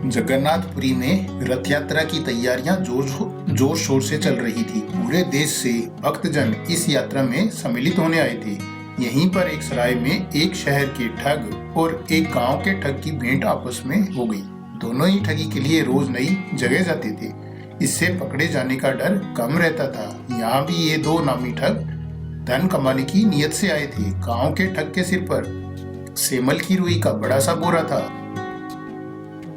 जगन्नाथपुरी में रथ यात्रा की तैयारियां जोर शोर से चल रही थी। पूरे देश से भक्तजन इस यात्रा में सम्मिलित होने आए थे। यहीं पर एक सराय में एक शहर के ठग और एक गांव के ठग की भेंट आपस में हो गई। दोनों ही ठगी के लिए रोज नई जगह जाते थे। इससे पकड़े जाने का डर कम रहता था। यहाँ भी ये दो नामी ठग धन कमाने की नियत से आए थे। गांव के ठग के सिर पर सेमल की रुई का बड़ा सा बोरा था।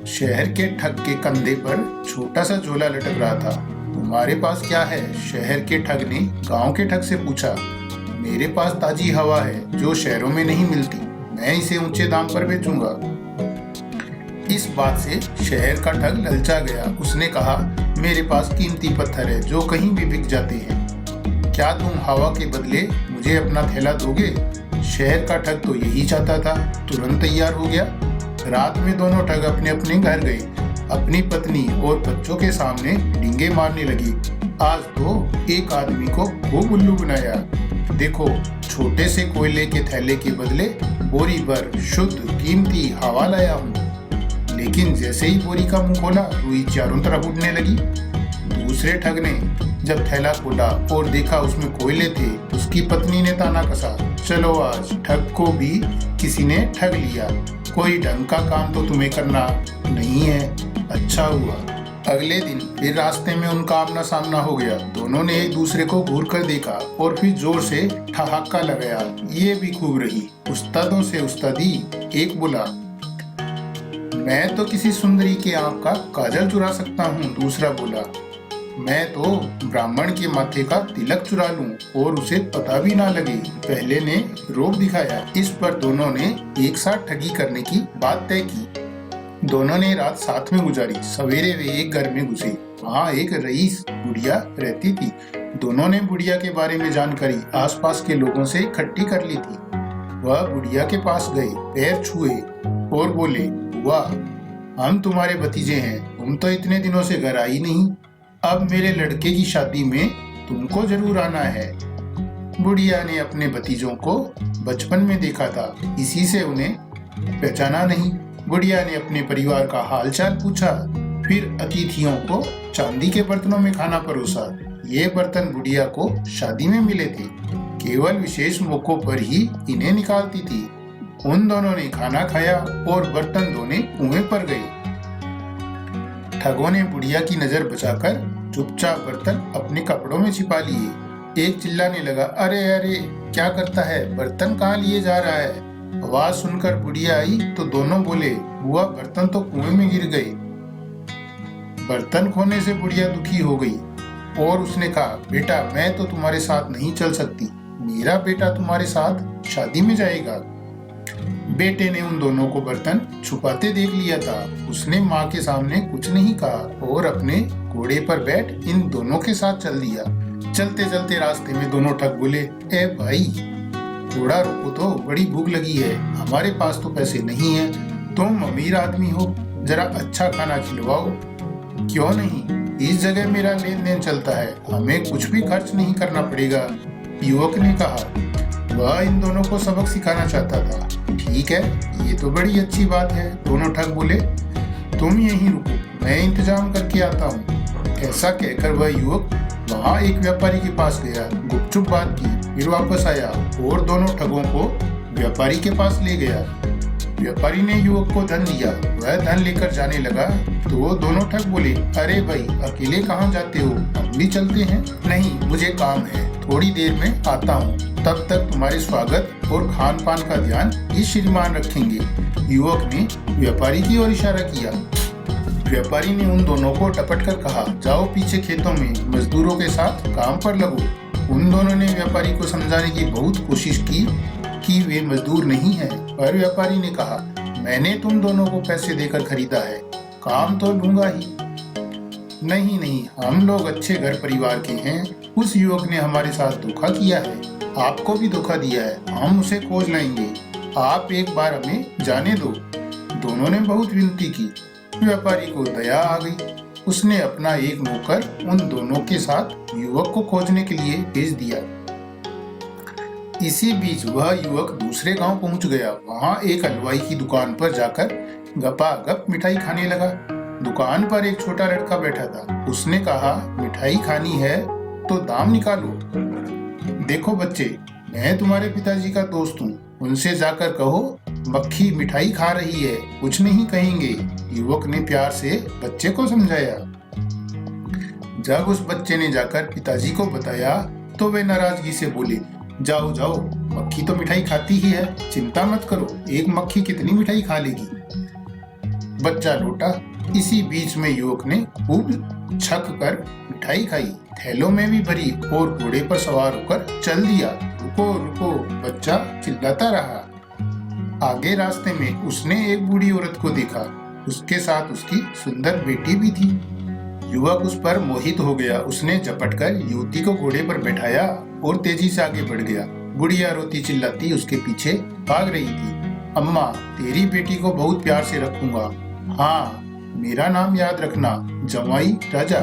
शहर के ठग के कंधे पर छोटा सा झोला लटक रहा था। तुम्हारे पास क्या है? शहर के ठग ने गांव के ठग से पूछा। मेरे पास ताजी हवा है जो शहरों में नहीं मिलती। मैं इसे ऊंचे दाम पर बेचूंगा। इस बात से शहर का ठग ललचा गया। उसने कहा, मेरे पास कीमती पत्थर है जो कहीं भी बिक जाते हैं। क्या तुम हवा के बदले मुझे अपना थैला दोगे? शहर का ठग तो यही चाहता था। तुरंत तैयार हो गया। रात में दोनों ठग अपने अपने घर गए। अपनी पत्नी और बच्चों के सामने डींगे मारने लगी। आज तो एक आदमी को खूब उल्लू बनाया। देखो, छोटे से कोयले के थैले के बदले बोरी भर शुद्ध कीमती हवा लाया हूँ। लेकिन जैसे ही बोरी का मुंह खोला, रुई चारों तरफ उड़ने लगी। दूसरे ठग ने जब थैला खोला और देखा उसमें कोयले थे, उसकी पत्नी ने ताना कसा, चलो आज ठग को भी किसी ने ठग लिया। कोई ढंग का काम तो तुम्हें करना नहीं है। अच्छा हुआ। अगले दिन फिर रास्ते में उनका आमना सामना हो गया। दोनों ने एक दूसरे को घूर कर देखा और फिर जोर से ठहाका लगाया। ये भी खूब रही। उस्तादों से उस्तादी। एक बोला, मैं तो किसी सुंदरी के आंख का काजल चुरा सकता हूँ। दूसरा बोला, मैं तो ब्राह्मण के माथे का तिलक चुरा लूं और उसे पता भी ना लगे। पहले ने रोब दिखाया। इस पर दोनों ने एक साथ ठगी करने की बात तय की। दोनों ने रात साथ में गुजारी। सवेरे वे एक घर में घुसे। वहाँ एक रईस बुढ़िया रहती थी। दोनों ने बुढ़िया के बारे में जानकारी आसपास के लोगों से इकट्ठी कर ली थी। वह बुढ़िया के पास गए, पैर छुए और बोले, वाह, हम तुम्हारे भतीजे हैं। तुम तो इतने दिनों से घर आई नहीं। अब मेरे लड़के की शादी में तुमको जरूर आना है। बुढ़िया ने अपने भतीजों को बचपन में देखा था, इसी से उन्हें पहचाना नहीं। बुढ़िया ने अपने परिवार का हालचाल पूछा, फिर अतिथियों को चांदी के बर्तनों में खाना परोसा। ये बर्तन बुढ़िया को शादी में मिले थे। केवल विशेष मौकों पर ही इन्हें निकालती थी। उन दोनों ने खाना खाया और बर्तन धोने कुएं पर गए। ठगों ने बुढ़िया की नजर बचाकर चुपचाप बर्तन अपने कपड़ों में छिपा लिए। एक चिल्लाने लगा, अरे अरे, क्या करता है? बर्तन कहाँ लिए जा रहा है? आवाज सुनकर बुढ़िया आई तो दोनों बोले, बुआ, बर्तन तो कुएं में गिर गए। बर्तन खोने से बुढ़िया दुखी हो गई और उसने कहा, बेटा, मैं तो तुम्हारे साथ नहीं चल सकती। मेरा बेटा तुम्हारे साथ शादी में जाएगा। बेटे ने उन दोनों को बर्तन छुपाते देख लिया था। उसने माँ के सामने कुछ नहीं कहा और अपने घोड़े पर बैठ इन दोनों के साथ चल दिया। चलते चलते रास्ते में दोनों ठग बोले, ए भाई, थोड़ा रुको तो, बड़ी भूख लगी है। हमारे पास तो पैसे नहीं है। तुम अमीर आदमी हो, जरा अच्छा खाना खिलवाओ। क्यों नहीं, इस जगह मेरा लेन देन चलता है, हमें कुछ भी खर्च नहीं करना पड़ेगा। युवक ने कहा। वह इन दोनों को सबक सिखाना चाहता था। ठीक है, ये तो बड़ी अच्छी बात है। दोनों ठग बोले, तुम यहीं रुको, मैं इंतजाम करके आता हूँ। ऐसा कहकर वह युवक वहाँ एक व्यापारी के पास गया, गुपचुप बात की, फिर वापस आया और दोनों ठगों को व्यापारी के पास ले गया। व्यापारी ने युवक को धन दिया। वह धन लेकर जाने लगा तो दोनों ठग बोले, अरे भाई, अकेले कहाँ जाते हो? हम भी चलते हैं। नहीं, मुझे काम है, थोड़ी देर में आता हूँ। तब तक तुम्हारे स्वागत और खान पान का ध्यान ये श्रीमान रखेंगे। युवक ने व्यापारी की ओर इशारा किया। व्यापारी ने उन दोनों को टपट कर कहा, जाओ पीछे खेतों में मजदूरों के साथ काम पर लगो। उन दोनों ने व्यापारी को समझाने की बहुत कोशिश की कि वे मजदूर नहीं हैं, पर व्यापारी ने कहा, मैंने तुम दोनों को पैसे देकर खरीदा है, काम तो लूंगा ही। नहीं नहीं, हम लोग अच्छे घर परिवार के हैं। उस युवक ने हमारे साथ धोखा किया है, आपको भी धोखा दिया है। हम उसे खोज लाएंगे, आप एक बार हमें जाने दो। दोनों ने बहुत विनती की। व्यापारी को दया आ गई। उसने अपना एक नौकर उन दोनों के साथ युवक को खोजने के लिए भेज दिया। इसी बीच वह युवक दूसरे गांव पहुंच गया। वहां एक हलवाई की दुकान पर जाकर गपागप मिठाई खाने लगा। दुकान पर एक छोटा लड़का बैठा था। उसने कहा, मिठाई खानी है तो दाम निकालो। देखो बच्चे, मैं तुम्हारे पिताजी का दोस्त हूँ, उनसे जाकर कहो मक्खी मिठाई खा रही है, कुछ नहीं कहेंगे। युवक ने प्यार से बच्चे को समझाया। जब उस बच्चे ने जाकर पिताजी को बताया तो वे नाराजगी से बोले, जाओ जाओ, मक्खी तो मिठाई खाती ही है, चिंता मत करो, एक मक्खी कितनी मिठाई खा लेगी। बच्चा लौटा। इसी बीच में युवक ने खूब छक कर मिठाई खाई, थैलों में भी भरी और घोड़े पर सवार होकर चल दिया। रुको रुको, बच्चा चिल्लाता रहा। आगे रास्ते में उसने एक बूढ़ी औरत को देखा, उसके साथ उसकी सुंदर बेटी भी थी। युवक उस पर मोहित हो गया। उसने झपटकर युवती को घोड़े पर बैठाया और तेजी से आगे बढ़ गया। बुढ़िया रोती चिल्लाती उसके पीछे भाग रही थी। अम्मा, तेरी बेटी को बहुत प्यार से रखूंगा। हाँ, मेरा नाम याद रखना, जवाई राजा।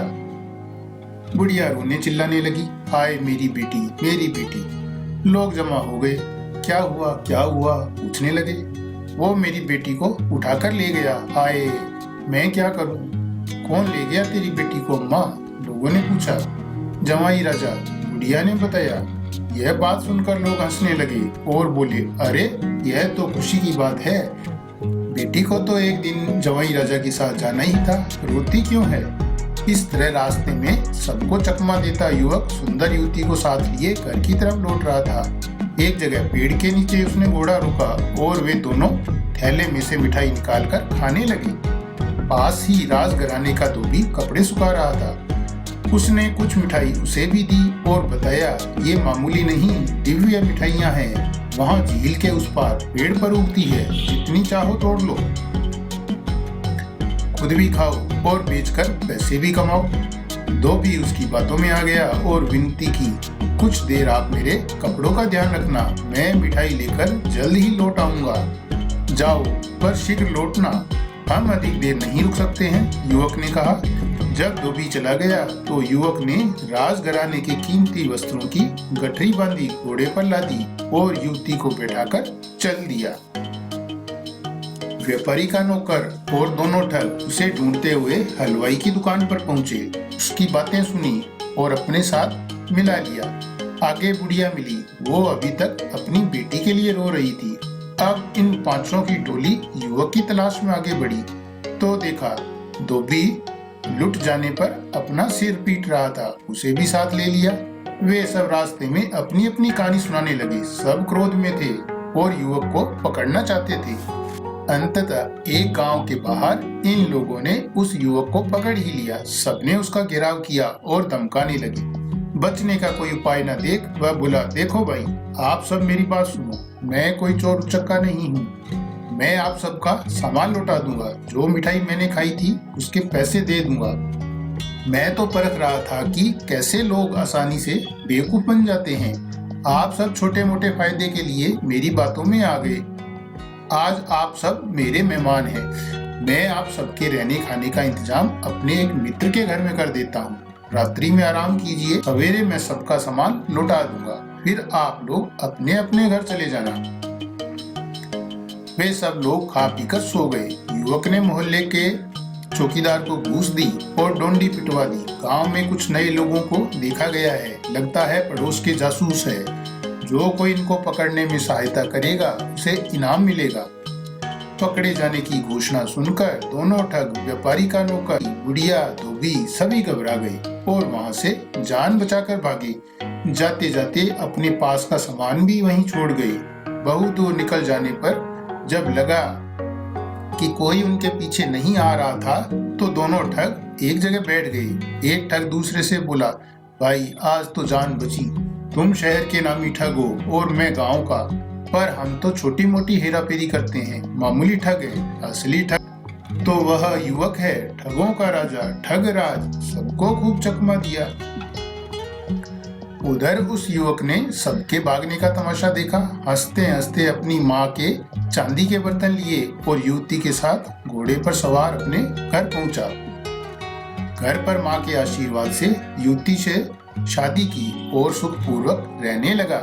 बुढ़िया रोने चिल्लाने लगी, हाय मेरी बेटी, मेरी बेटी। लोग जमा हो गए। क्या हुआ क्या हुआ पूछने लगे। वो मेरी बेटी को उठाकर ले गया। हाय, मैं क्या करूं? कौन ले गया तेरी बेटी को अम्मा? लोगों ने पूछा। जवाई राजा, बुढ़िया ने बताया। यह बात सुनकर लोग हंसने लगे और बोले, अरे यह तो खुशी की बात है, बेटी को तो एक दिन जवाई राजा के साथ जाना ही था, रोती क्यों है? इस तरह रास्ते में सबको चकमा देता युवक सुंदर युवती को साथ लिए घर की तरफ लौट रहा था। एक जगह पेड़ के नीचे उसने घोड़ा रोका और वे दोनों थैले में से मिठाई निकालकर खाने लगे। पास ही राजघराने का धोबी कपड़े सुखा रहा था। उसने कुछ मिठाई उसे भी दी और बताया, ये मामूली नहीं, दिव्य मिठाइयाँ हैं, वहाँ झील के उस पार पेड़ पर उगती है, जितनी चाहो तोड़ लो, खुद भी खाओ और बेचकर पैसे भी कमाओ। धोबी उसकी बातों में आ गया और विनती की, कुछ देर आप मेरे कपड़ों का ध्यान रखना, मैं मिठाई लेकर जल्द ही लौट आऊंगा। जाओ, पर शीघ्र लौटना, हम अधिक देर नहीं रुक सकते हैं, युवक ने कहा। जब धोबी चला गया तो युवक ने राजघराने के कीमती वस्त्रों की गठरी बांधी, घोड़े पर लादी और युवती को बैठाकर चल दिया। व्यापारी का नौकर और दोनों ठग उसे ढूंढते हुए हलवाई की दुकान पर पहुंचे। उसकी बातें सुनी और अपने साथ मिला लिया। आगे बुढ़िया मिली, वो अभी तक अपनी बेटी के लिए रो रही थी। अब इन पांचों की टोली युवक की तलाश में आगे बढ़ी तो देखा धोबी लुट जाने पर अपना सिर पीट रहा था, उसे भी साथ ले लिया। वे सब रास्ते में अपनी अपनी कहानी सुनाने लगे। सब क्रोध में थे और युवक को पकड़ना चाहते थे। अंततः एक गांव के बाहर इन लोगों ने उस युवक को पकड़ ही लिया। सबने उसका घेराव किया और धमकाने लगे। बचने का कोई उपाय न देख वह बोला, देखो भाई, आप सब मेरी बात सुनो, मैं कोई चोर उचक्का नहीं हूँ, मैं आप सबका सामान लौटा दूंगा, जो मिठाई मैंने खाई थी उसके पैसे दे दूंगा। मैं तो परख रहा था कि कैसे लोग आसानी से बेवकूफ बन जाते हैं। आप सब छोटे मोटे फायदे के लिए मेरी बातों में आ गए। आज आप सब मेरे मेहमान हैं। मैं आप सबके रहने खाने का इंतजाम अपने एक मित्र के घर में कर देता हूँ। रात्रि में आराम कीजिए, सवेरे मैं सबका सामान लौटा दूंगा, फिर आप लोग अपने अपने घर चले जाना। वे सब लोग खा पीकर सो गए। युवक ने मोहल्ले के चौकीदार को घूस दी और डोंडी पिटवा दी। गांव में कुछ नए लोगों को देखा गया है, लगता है पड़ोस के जासूस है। जो कोई इनको पकड़ने में सहायता करेगा उसे इनाम मिलेगा। पकड़े जाने की घोषणा सुनकर दोनों ठग, व्यापारी का नौकर, बुढ़िया, धोबी सभी घबरा गए और वहां से जान बचाकर भागे। जाते जाते अपने पास का सामान भी वहीं छोड़ गए। बहुत दूर निकल जाने पर जब लगा कि कोई उनके पीछे नहीं आ रहा था तो दोनों ठग एक जगह बैठ गए। एक ठग दूसरे से बोला, भाई आज तो जान बची, तुम शहर के नामी ठग हो और मैं गांव का, पर हम तो छोटी मोटी हेरा फेरी करते हैं, मामूली ठग है। असली ठग तो वह युवक है, ठगों का राजा ठगराज। सबको खूब चकमा दिया। उधर उस युवक ने सबके भागने का तमाशा देखा। हंसते हंसते अपनी माँ के चांदी के बर्तन लिए और युवती के साथ घोड़े पर सवार अपने घर पहुंचा। घर पर माँ के आशीर्वाद से युवती से शादी की और सुखपूर्वक रहने लगा।